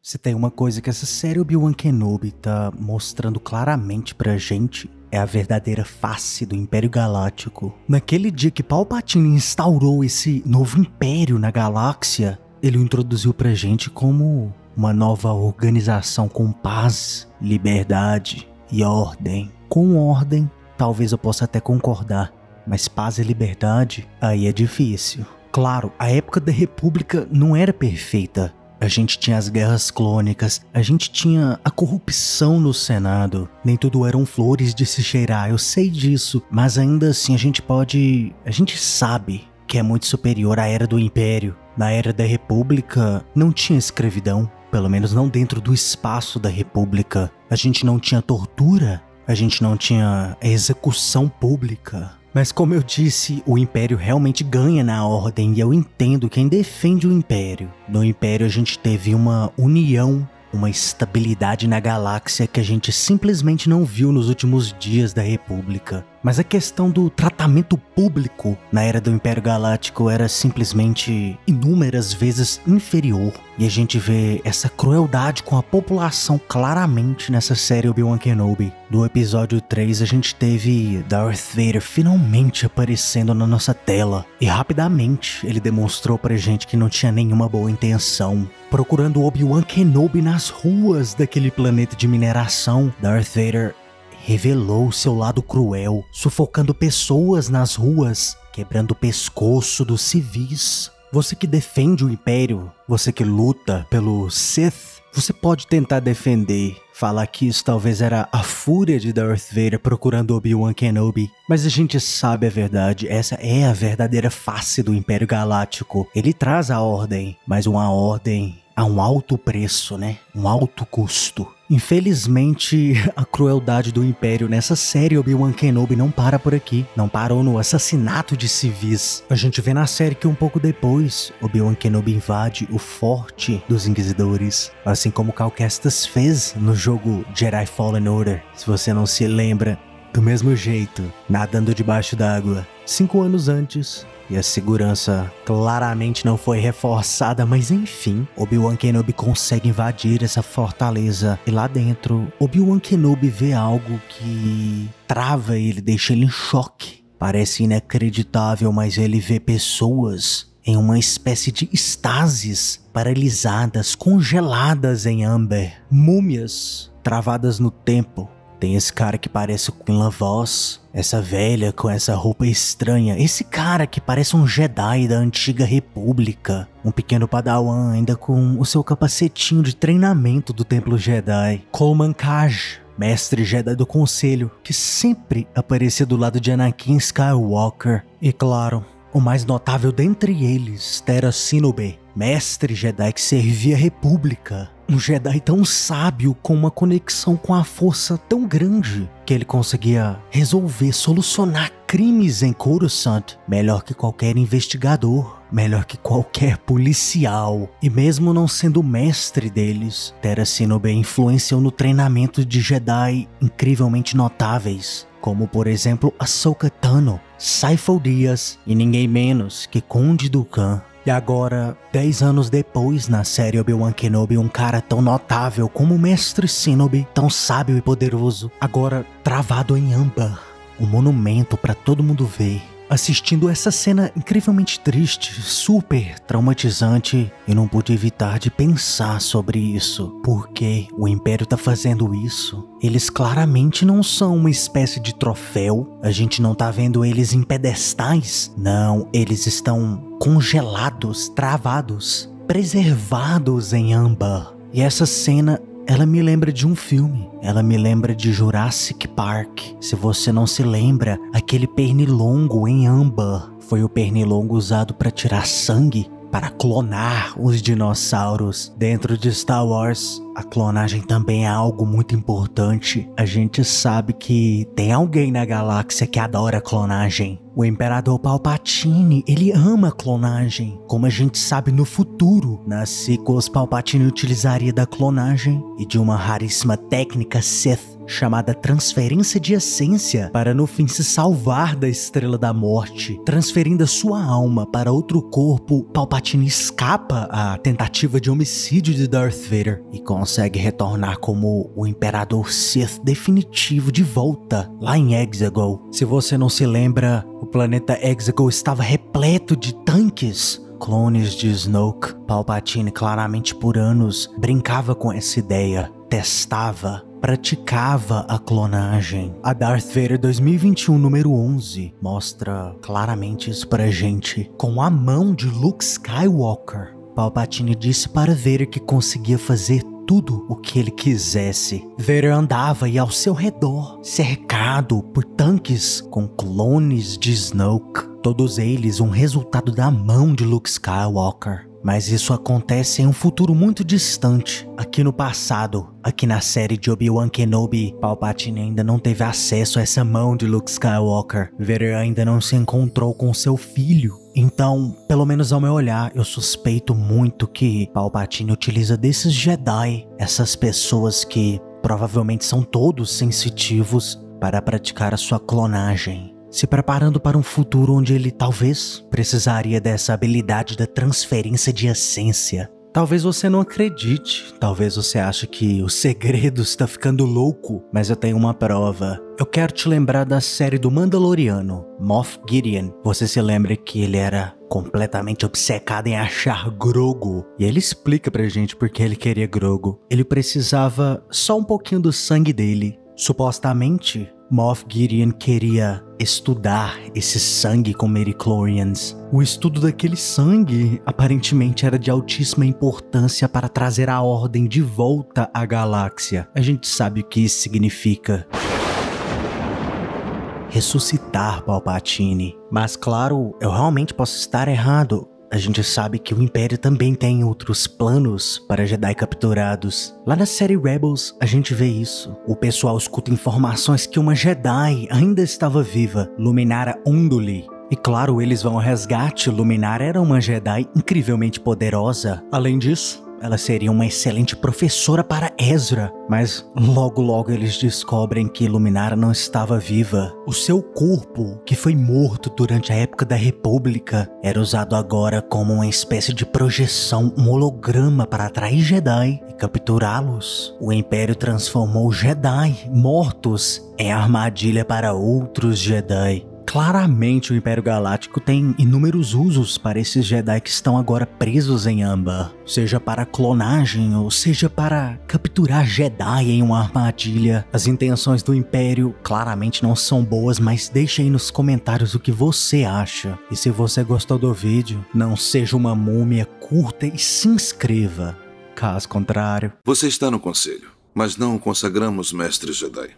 Se tem uma coisa que essa série Obi-Wan Kenobi tá mostrando claramente pra gente, é a verdadeira face do Império Galáctico. Naquele dia que Palpatine instaurou esse novo império na galáxia, ele o introduziu pra gente como uma nova organização com paz, liberdade e ordem. Com ordem, talvez eu possa até concordar, mas paz e liberdade, aí é difícil. Claro, a época da República não era perfeita. A gente tinha as guerras clônicas, a gente tinha a corrupção no Senado. Nem tudo eram flores de se cheirar, eu sei disso. Mas ainda assim a gente sabe que é muito superior à Era do Império. Na Era da República não tinha escravidão, pelo menos não dentro do espaço da República. A gente não tinha tortura, a gente não tinha execução pública. Mas como eu disse, o Império realmente ganha na Ordem e eu entendo quem defende o Império. No Império a gente teve uma união, uma estabilidade na galáxia que a gente simplesmente não viu nos últimos dias da República. Mas a questão do tratamento público na Era do Império Galáctico era simplesmente inúmeras vezes inferior. E a gente vê essa crueldade com a população claramente nessa série Obi-Wan Kenobi. No episódio 3 a gente teve Darth Vader finalmente aparecendo na nossa tela. E rapidamente ele demonstrou pra gente que não tinha nenhuma boa intenção. Procurando Obi-Wan Kenobi nas ruas daquele planeta de mineração, Darth Vader revelou seu lado cruel, sufocando pessoas nas ruas, quebrando o pescoço dos civis. Você que defende o Império, você que luta pelo Sith, você pode tentar defender, falar que isso talvez era a fúria de Darth Vader procurando Obi-Wan Kenobi. Mas a gente sabe a verdade, essa é a verdadeira face do Império Galáctico. Ele traz a ordem, mas uma ordem a um alto preço, né? Um alto custo. Infelizmente, a crueldade do Império nessa série Obi-Wan Kenobi não para por aqui. Não parou no assassinato de civis. A gente vê na série que um pouco depois, Obi-Wan Kenobi invade o forte dos Inquisidores, assim como Cal Kestis fez no jogo Jedi Fallen Order. Se você não se lembra, do mesmo jeito, nadando debaixo d'água. 5 anos antes, e a segurança claramente não foi reforçada, mas enfim, Obi-Wan Kenobi consegue invadir essa fortaleza. E lá dentro, Obi-Wan Kenobi vê algo que trava ele, deixa ele em choque. Parece inacreditável, mas ele vê pessoas em uma espécie de estases, paralisadas, congeladas em âmbar. Múmias travadas no tempo. Tem esse cara que parece o Quinlan Vos, essa velha com essa roupa estranha, esse cara que parece um Jedi da antiga República, um pequeno padawan ainda com o seu capacetinho de treinamento do Templo Jedi, Coleman Kaj, mestre Jedi do Conselho, que sempre aparecia do lado de Anakin Skywalker. E claro, o mais notável dentre eles, Tera Shinobi, mestre Jedi que servia a República. Um Jedi tão sábio, com uma conexão com a força tão grande, que ele conseguia resolver, solucionar crimes em Coruscant melhor que qualquer investigador, melhor que qualquer policial. E mesmo não sendo o mestre deles, Tera Shinobi influenciou no treinamento de Jedi incrivelmente notáveis, como por exemplo Ahsoka Tano, Sifo Dyas e ninguém menos que Conde Dooku. E agora, 10 anos depois, na série Obi-Wan Kenobi, um cara tão notável como o Mestre Shinobi, tão sábio e poderoso, agora travado em âmbar, um monumento para todo mundo ver. Assistindo essa cena incrivelmente triste, super traumatizante, eu não pude evitar de pensar sobre isso. Por que o Império tá fazendo isso? Eles claramente não são uma espécie de troféu. A gente não tá vendo eles em pedestais. Não, eles estão congelados, travados, preservados em âmbar. E essa cena, ela me lembra de um filme, ela me lembra de Jurassic Park. Se você não se lembra, aquele pernilongo em âmbar foi o pernilongo usado para tirar sangue, para clonar os dinossauros. Dentro de Star Wars, a clonagem também é algo muito importante. A gente sabe que tem alguém na galáxia que adora clonagem. O Imperador Palpatine, ele ama a clonagem. Como a gente sabe no futuro, nas sequels Palpatine utilizaria da clonagem e de uma raríssima técnica Sith chamada transferência de essência para no fim se salvar da Estrela da Morte. Transferindo a sua alma para outro corpo, Palpatine escapa à tentativa de homicídio de Darth Vader e consegue retornar como o Imperador Sith definitivo de volta lá em Exegol. Se você não se lembra, o planeta Exegol estava repleto de tanques, clones de Snoke. Palpatine claramente por anos brincava com essa ideia, testava, praticava a clonagem. A Darth Vader 2021 número 11 mostra claramente isso pra gente. Com a mão de Luke Skywalker, Palpatine disse para Vader que conseguia fazer tudo o que ele quisesse. Vader andava e ao seu redor, cercado por tanques com clones de Snoke. Todos eles um resultado da mão de Luke Skywalker. Mas isso acontece em um futuro muito distante. Aqui no passado, aqui na série de Obi-Wan Kenobi, Palpatine ainda não teve acesso a essa mão de Luke Skywalker. Vader ainda não se encontrou com seu filho. Então, pelo menos ao meu olhar, eu suspeito muito que Palpatine utiliza desses Jedi, essas pessoas que provavelmente são todos sensitivos, para praticar a sua clonagem, se preparando para um futuro onde ele talvez precisaria dessa habilidade da transferência de essência. Talvez você não acredite, talvez você ache que o segredo está ficando louco, mas eu tenho uma prova. Eu quero te lembrar da série do Mandaloriano, Moff Gideon. Você se lembra que ele era completamente obcecado em achar Grogu, e ele explica pra gente por que ele queria Grogu. Ele precisava só um pouquinho do sangue dele. Supostamente, Moff Gideon queria estudar esse sangue com midichlorians. O estudo daquele sangue aparentemente era de altíssima importância para trazer a ordem de volta à galáxia. A gente sabe o que isso significa. Ressuscitar Palpatine. Mas claro, eu realmente posso estar errado. A gente sabe que o Império também tem outros planos para Jedi capturados. Lá na série Rebels, a gente vê isso. O pessoal escuta informações que uma Jedi ainda estava viva, Luminara Unduli. E claro, eles vão ao resgate. Luminara era uma Jedi incrivelmente poderosa. Além disso, ela seria uma excelente professora para Ezra, mas logo eles descobrem que Luminara não estava viva. O seu corpo, que foi morto durante a época da República, era usado agora como uma espécie de projeção, um holograma para atrair Jedi e capturá-los. O Império transformou Jedi mortos em armadilha para outros Jedi. Claramente o Império Galáctico tem inúmeros usos para esses Jedi que estão agora presos em Ambar. Seja para clonagem ou seja para capturar Jedi em uma armadilha. As intenções do Império claramente não são boas, mas deixa aí nos comentários o que você acha. E se você gostou do vídeo, não seja uma múmia, curta e se inscreva. Caso contrário... Você está no conselho, mas não o consagramos mestre Jedi.